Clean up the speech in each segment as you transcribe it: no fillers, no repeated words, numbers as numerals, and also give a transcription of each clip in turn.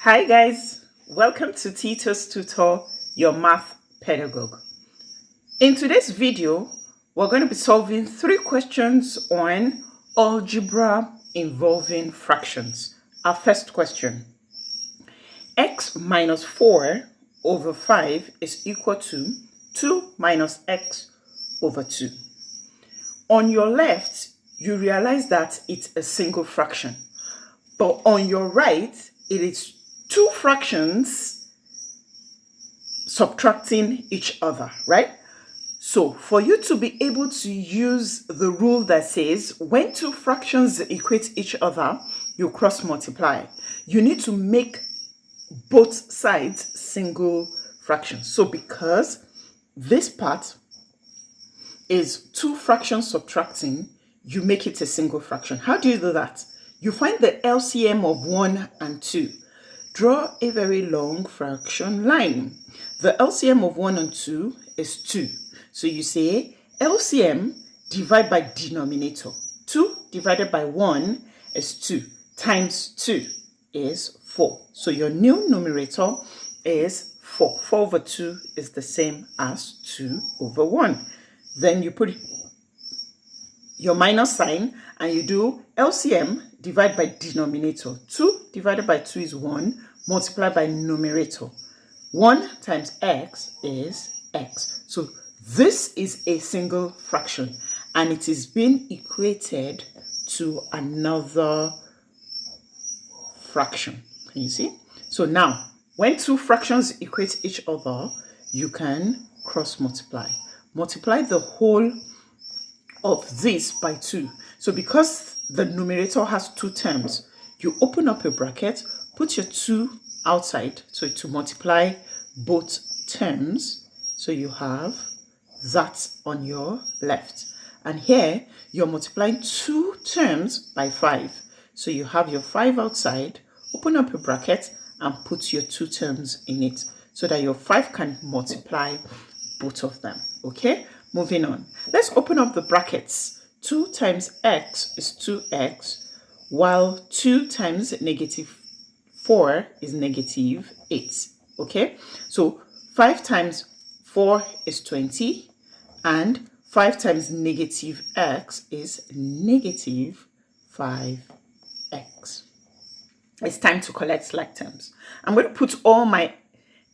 Hi guys, welcome to Titostutor, your math pedagogue. In today's video, we're going to be solving 3 questions on algebra involving fractions. Our first question: x minus 4 over 5 is equal to 2 minus x over 2. On your left, you realize that it's a single fraction, but on your right, it is 2 fractions subtracting each other, right? So for you to be able to use the rule that says when 2 fractions equate each other, you cross multiply, you need to make both sides single fractions. So because this part is 2 fractions subtracting, you make it a single fraction. How do you do that? You find the LCM of 1 and 2. Draw a very long fraction line. The LCM of 1 and 2 is 2. So you say LCM divide by denominator. 2 divided by 1 is 2 times 2 is 4. So your new numerator is 4. 4 over 2 is the same as 2 over 1. Then you put your minus sign and you do LCM divide by denominator. 2 divided by 2 is 1, multiplied by numerator. 1 times x is x. So this is a single fraction and it is being equated to another fraction. Can you see? So now, when 2 fractions equate each other, you can cross multiply. Multiply the whole of this by 2. So because the numerator has 2 terms, you open up a bracket, put your 2 outside, so to multiply both terms. So you have that on your left. And here, you're multiplying 2 terms by 5. So you have your 5 outside, open up a bracket, and put your 2 terms in it, so that your 5 can multiply both of them. Okay? Moving on. Let's open up the brackets. 2 times x is 2x, while 2 times negative 4 is negative 8. Okay? So 5 times 4 is 20, and 5 times negative x is negative 5x. It's time to collect like terms. I'm going to put all my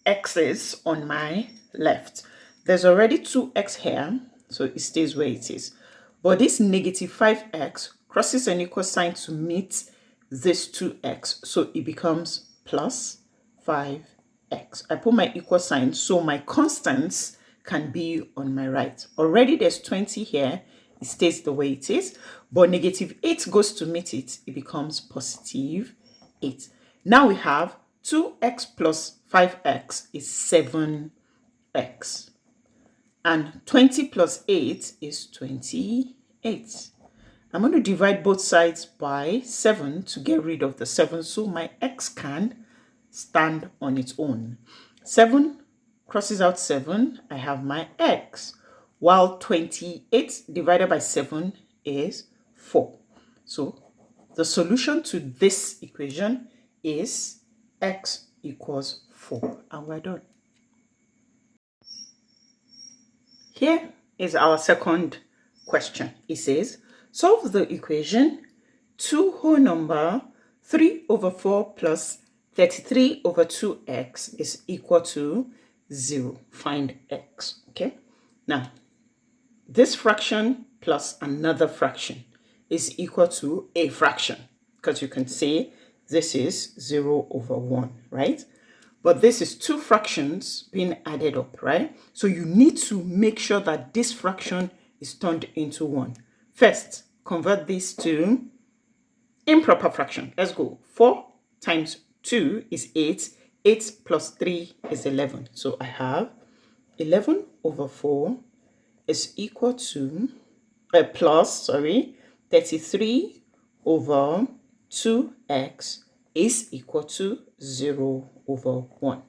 x's on my left. There's already 2x here, so it stays where it is. But this negative 5x crosses an equal sign to meet this 2x, so it becomes plus 5x. I put my equal sign so my constants can be on my right. Already there's 20 here, it stays the way it is, but negative 8 goes to meet it, it becomes positive 8. Now we have 2x plus 5x is 7x. And 20 plus 8 is 28. I'm going to divide both sides by 7 to get rid of the 7 so my x can stand on its own. 7 crosses out 7, I have my x, while 28 divided by 7 is 4. So the solution to this equation is x equals 4, and we're done. Here is our second question. It says, solve the equation 2 whole number 3 over 4 plus 33 over 2x is equal to 0. Find x. Okay. Now, this fraction plus another fraction is equal to a fraction, because you can say this is 0 over 1, right? But this is 2 fractions being added up, right? So you need to make sure that this fraction is turned into 1. First, convert this to improper fraction. Let's go. 4 times 2 is 8. 8 plus 3 is 11. So I have 11 over 4 is equal to, plus 33 over 2x is equal to 0 over 1.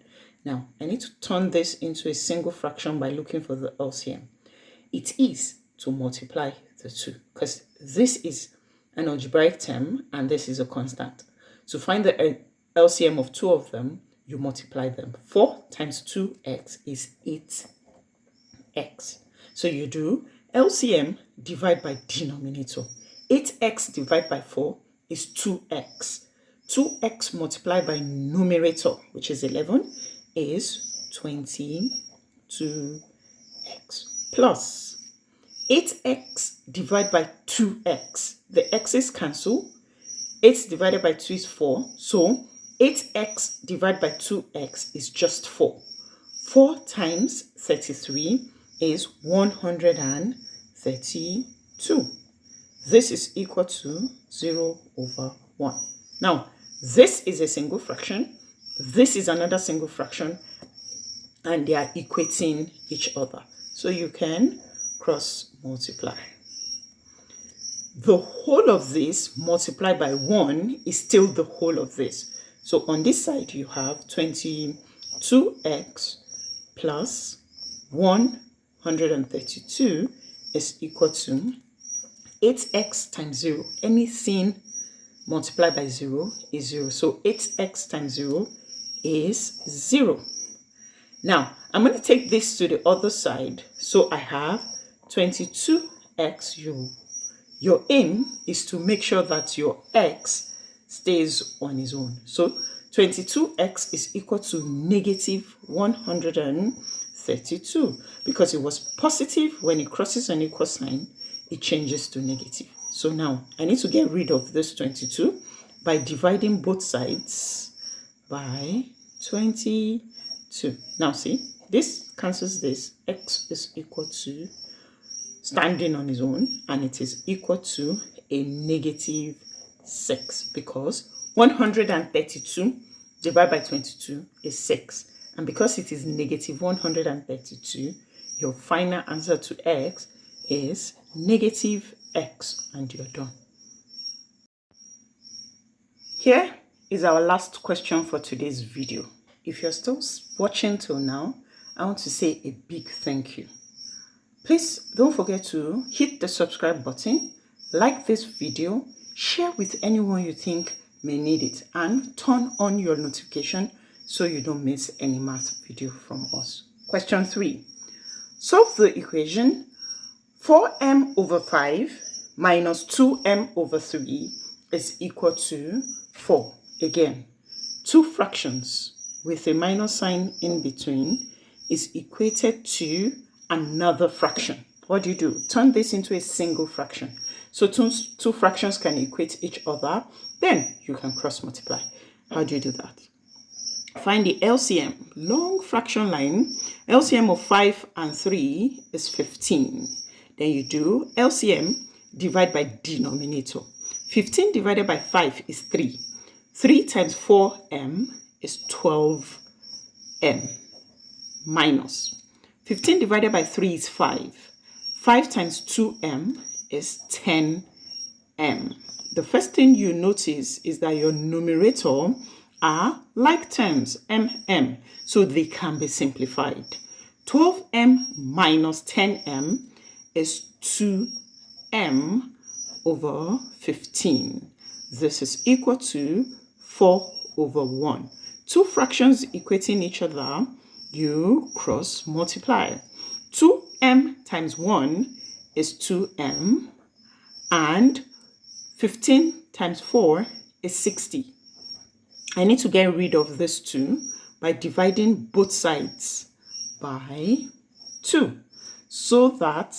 Now, I need to turn this into a single fraction by looking for the LCM. It is to multiply the 2, because this is an algebraic term and this is a constant. To find the LCM of two of them, you multiply them. 4 times 2x is 8x. So you do LCM divide by denominator. 8x divided by 4 is 2x. 2x multiplied by numerator, which is 11, is 22x. Plus 8x divided by 2x. The x's cancel. 8 divided by 2 is 4. So 8x divided by 2x is just 4. 4 times 33 is 132. This is equal to 0/1. Now, this is a single fraction. This is another single fraction. And they are equating each other. So you can cross multiply. The whole of this multiplied by 1 is still the whole of this. So on this side, you have 22x plus 132 is equal to 8x times 0. Anything multiplied by 0 is 0. So 8x times 0 is 0. Now, I'm going to take this to the other side. So I have 22x. Your aim is to make sure that your x stays on its own. So 22x is equal to negative 132. Because it was positive, when it crosses an equal sign, it changes to negative. So now I need to get rid of this 22 by dividing both sides by 22. Now see, this cancels this. X is equal to standing on its own, and it is equal to a negative 6 because 132 divided by 22 is 6. And because it is negative 132, your final answer to x is negative x, and you're done. Here is our last question for today's video. If you're still watching till now, I want to say a big thank you. Please don't forget to hit the subscribe button, like this video, share with anyone you think may need it, and turn on your notification so you don't miss any math video from us. Question 3. Solve the equation 4m over 5 minus 2m over 3 is equal to 4. Again, two fractions with a minus sign in between is equated to another fraction. What do? Turn this into a single fraction. So two fractions can equate each other. Then you can cross multiply. How do you do that? Find the LCM. Long fraction line. LCM of 5 and 3 is 15. Then you do LCM divide by denominator. 15 divided by 5 is 3. 3 times 4m is 12m minus 15 divided by 3 is 5. 5 times 2m is 10m. The first thing you notice is that your numerator are like terms, mm, so they can be simplified. 12m minus 10m is 2m over 15. This is equal to 4/1. Two fractions equating each other, you cross multiply. 2m times 1 is 2m, and 15 times 4 is 60. I need to get rid of this 2 by dividing both sides by 2, so that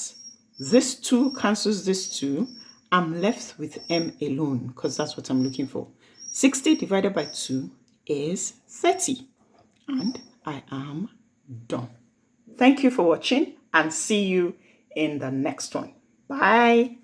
this 2 cancels this 2. I'm left with m alone because that's what I'm looking for. 60 divided by 2 is 30, and I am done. Thank you for watching, and see you in the next one. Bye.